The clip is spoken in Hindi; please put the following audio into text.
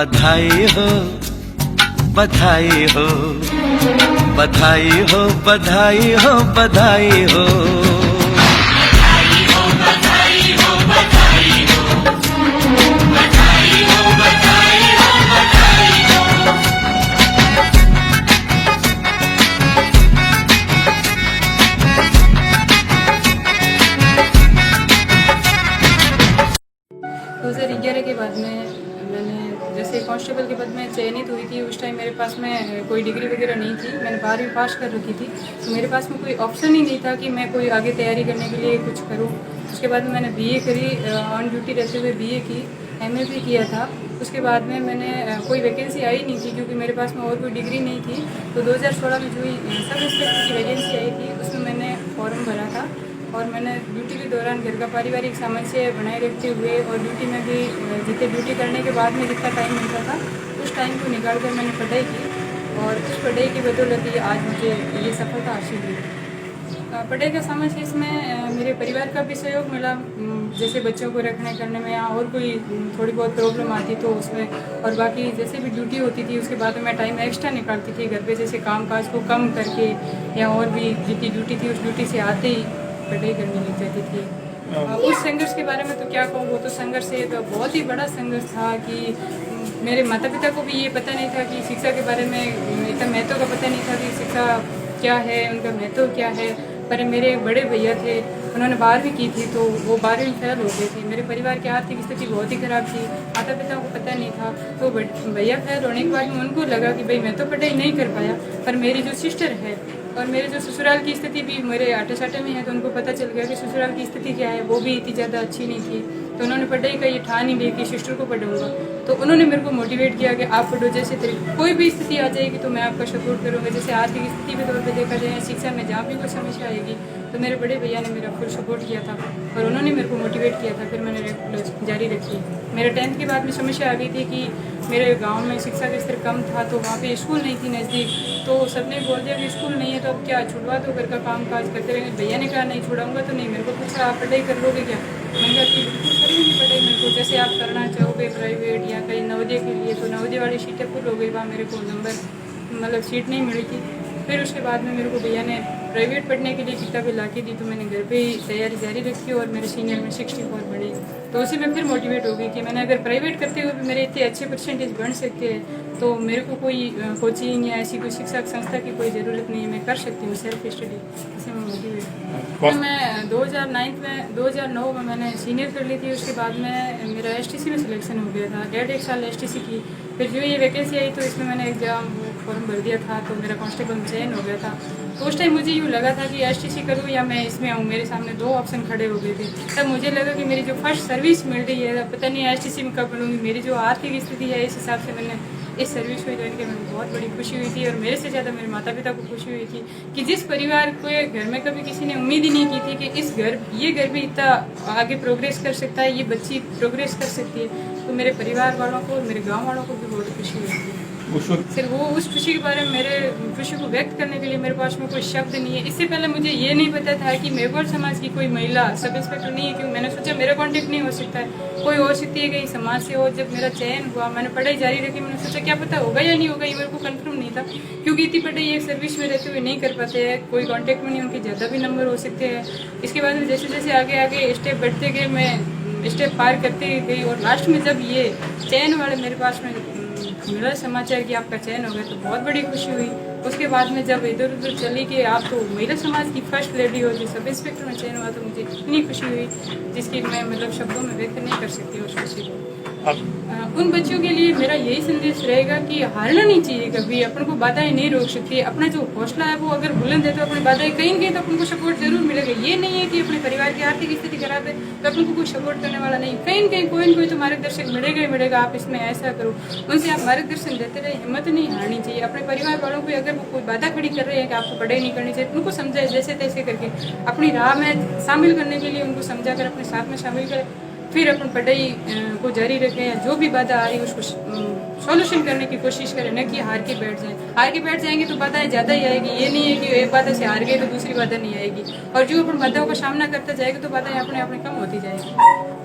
बधाई हो बधाई हो बधाई हो बधाई हो बधाई हो। के बाद में मैंने जैसे कांस्टेबल के पद में चयनित हुई थी, उस टाइम मेरे पास में कोई डिग्री वगैरह नहीं थी। मैंने 12वीं पास कर रखी थी, तो मेरे पास में कोई ऑप्शन ही नहीं था कि मैं कोई आगे तैयारी करने के लिए कुछ करूं। उसके बाद में मैंने बीए करी, ऑन ड्यूटी रहते हुए बीए की, एमए भी किया था। उसके बाद में मैंने कोई वैकेंसी आई नहीं थी क्योंकि मेरे पास में और कोई डिग्री नहीं थी। तो 2016 में जो सब इंस्पेक्टर की वैकेंसी आई थी उसमें मैंने फॉर्म भरा था और मैंने ड्यूटी के दौरान घर का पारिवारिक सामंजस्य बनाए रखते हुए और ड्यूटी में भी जितने ड्यूटी करने के बाद में जितना टाइम मिलता था उस टाइम को निकाल कर मैंने पढ़ाई की और उस पढ़ाई की बदौलत ही आज मुझे ये सफलता हासिल हुई। पढ़ाई का समझ इसमें मेरे परिवार का भी सहयोग मिला, जैसे बच्चों को रखने करने में या और कोई थोड़ी बहुत प्रॉब्लम आती तो उसमें, और बाकी जैसे भी ड्यूटी होती थी उसके बाद मैं टाइम एक्स्ट्रा निकालती थी घर पे, जैसे काम काज को कम करके या और भी जितनी ड्यूटी थी उस ड्यूटी से आते ही पढ़ाई करने लग जाती थी। उस संघर्ष के बारे में तो क्या कहूँ, वो तो संघर्ष से तो बहुत ही बड़ा संघर्ष था कि मेरे माता पिता को भी ये पता नहीं था कि शिक्षा के बारे में इतना महत्व का पता नहीं था कि शिक्षा क्या है, उनका महत्व क्या है। पर मेरे बड़े भैया थे, उन्होंने 12वीं की थी तो वो 12वीं फेल हो गए थे। मेरे परिवार की आर्थिक स्थिति बहुत ही ख़राब थी, माता पिता को पता नहीं था। तो भैया फेल होने के बाद उनको लगा कि भाई मैं तो पढ़ाई नहीं कर पाया, पर मेरी जो सिस्टर है और मेरे जो ससुराल की स्थिति भी मेरे आटे साटे में है, तो उनको पता चल गया कि ससुराल की स्थिति क्या है, वो भी इतनी ज़्यादा अच्छी नहीं थी। तो उन्होंने पढ़ाई का ये ठान ही लिया कि सिस्टर को पढ़ाऊंगा। तो उन्होंने मेरे को मोटिवेट किया कि आप पढ़ो, जैसे कोई भी स्थिति आ जाएगी तो मैं आपका सपोर्ट करूँगा। जैसे आर्थिक स्थिति के तौर पर देखा जाए, शिक्षा में जहाँ भी कोई समस्या आएगी तो मेरे बड़े भैया ने मेरा फुल सपोर्ट किया था और उन्होंने मेरे को मोटिवेट किया था। फिर मैंने रेगुलर जारी रखी। मेरे 10th के बाद में समस्या आ गई थी कि मेरे गांव में शिक्षा का स्तर कम था, तो वहाँ पे स्कूल नहीं थी नज़दीक। तो सबने बोल दिया कि स्कूल नहीं है तो अब क्या, छुड़वा दो, घर का काम काज करते रहेंगे। भैया ने कहा नहीं छुड़ाऊंगा तो नहीं। मेरे को पूछा आप पढ़ाई कर लोगे क्या? मैंने कहा कि बिल्कुल करूँगी पढ़ाई, मेरे को जैसे आप करना चाहोगे प्राइवेट या कहीं नवोदय के लिए। तो नवोदय वाली सीटें फुल हो गई, वहाँ मेरे को नंबर मतलब सीट नहीं मिली थी। फिर उसके बाद में मेरे को भैया ने प्राइवेट पढ़ने के लिए किताबें ला के दी, तो मैंने घर पे ही तैयारी जारी रखी और मेरे सीनियर में 64 बने। तो उसी में फिर मोटिवेट हो गई कि मैंने अगर प्राइवेट करते हुए भी मेरे इतने अच्छे परसेंटेज बन सकते हैं तो मेरे को कोई कोचिंग या ऐसी कोई शिक्षा संस्था की कोई ज़रूरत नहीं है, मैं कर सकती हूँ सेल्फ स्टडी। इसी में मोटिवेट। तो मैं 2009 में मैंने सीनियर कर ली थी। उसके बाद में मेरा STC में सिलेक्शन हो गया था, 1.5 साल STC की। फिर जो ये वैकेंसी आई तो इसमें मैंने एग्जाम फॉर्म भर दिया था, तो मेरा कांस्टेबल में चयन हो गया था। तो उस टाइम मुझे यूँ लगा था कि STC करूँ या मैं इसमें आऊँ। मेरे सामने 2 ऑप्शन खड़े हो गए थे। तब मुझे लगा कि मेरी जो फर्स्ट सर्विस मिल रही है, पता नहीं STC में कब मिलूँगी। मेरी जो आर्थिक स्थिति है इस हिसाब से मैंने इस सर्विस को ज्वाइन किया। मेरे बहुत बड़ी खुशी हुई थी और मेरे से ज़्यादा मेरे माता पिता को खुशी हुई थी कि जिस परिवार को घर में कभी किसी ने उम्मीद ही नहीं की थी कि ये घर भी इतना आगे प्रोग्रेस कर सकता है, ये बच्ची प्रोग्रेस कर सकती है। तो मेरे परिवार वालों को और मेरे गाँव वालों को भी बहुत खुशी हुई थी। सिर्फ वो उस खुशी के बारे में मेरे खुशी को व्यक्त करने के लिए मेरे पास में कोई शब्द नहीं है। इससे पहले मुझे ये नहीं पता था कि मेघोल समाज की कोई महिला सब इंस्पेक्टर नहीं है, क्योंकि मैंने सोचा मेरा कॉन्टेक्ट नहीं हो सकता है, कोई हो सकती है कहीं समाज से हो। जब मेरा चयन हुआ, मैंने पढ़ाई जारी रखी, मैंने सोचा क्या पता होगा या नहीं होगा, ये मेरे को कंफर्म नहीं था क्योंकि इतनी पढ़ाई एक सर्विस में रहते हुए नहीं कर पाते हैं, कोई कॉन्टेक्ट में नहीं, उनके ज़्यादा भी नंबर हो सकते हैं। इसके बाद में जैसे जैसे आगे स्टेप बढ़ते गए, मैं स्टेप पार करते गई और लास्ट में जब ये चयन वाले मेरे पास में मिला समाचार कि आपका चयन हो गया तो बहुत बड़ी खुशी हुई। उसके बाद में जब इधर उधर चली कि आप तो महिला समाज की फर्स्ट लेडी हो जो सब इंस्पेक्टर में चयन हुआ, तो मुझे इतनी खुशी हुई जिसकी मैं मतलब शब्दों में व्यक्त नहीं कर सकती उस खुशी को। उन बच्चों के लिए मेरा यही संदेश रहेगा कि हारना नहीं चाहिए कभी, अपन को बाधाएं नहीं रोक सकती। अपना जो हौसला है वो अगर बुलंद है तो अपनी बाधाएं कहीं न कहीं तो अपन को सपोर्ट जरूर मिलेगा। ये नहीं है कि अपने परिवार की आर्थिक स्थिति खराब है तो अपन को कोई सपोर्ट करने वाला नहीं, कहीं न कहीं कोई न कोई तो मार्गदर्शक मिलेगा ही मिलेगा। आप इसमें ऐसा करो, उनसे आप मार्गदर्शन देते रहे, हिम्मत नहीं हारनी चाहिए। अपने परिवार वालों को अगर वो कोई बाधा खड़ी कर रहे हैं कि आपको पढ़ाई नहीं करनी चाहिए, उनको समझाए जैसे तैसे करके अपनी राह में शामिल करने के लिए उनको समझा कर अपने साथ में शामिल करें। फिर अपन पढ़ाई को जारी रखें, या जो भी बाधा आ रही है उसको सॉल्यूशन करने की कोशिश करें, न कि हार के बैठ जाएं। हार के बैठ जाएंगे तो बाधाएं ज़्यादा ही आएगी। ये नहीं है कि एक बाधा से हार गए तो दूसरी बाधा नहीं आएगी, और जो अपन बाधाओं का सामना करता जाएगा तो बाधाएं अपने अपने कम होती जाएगी।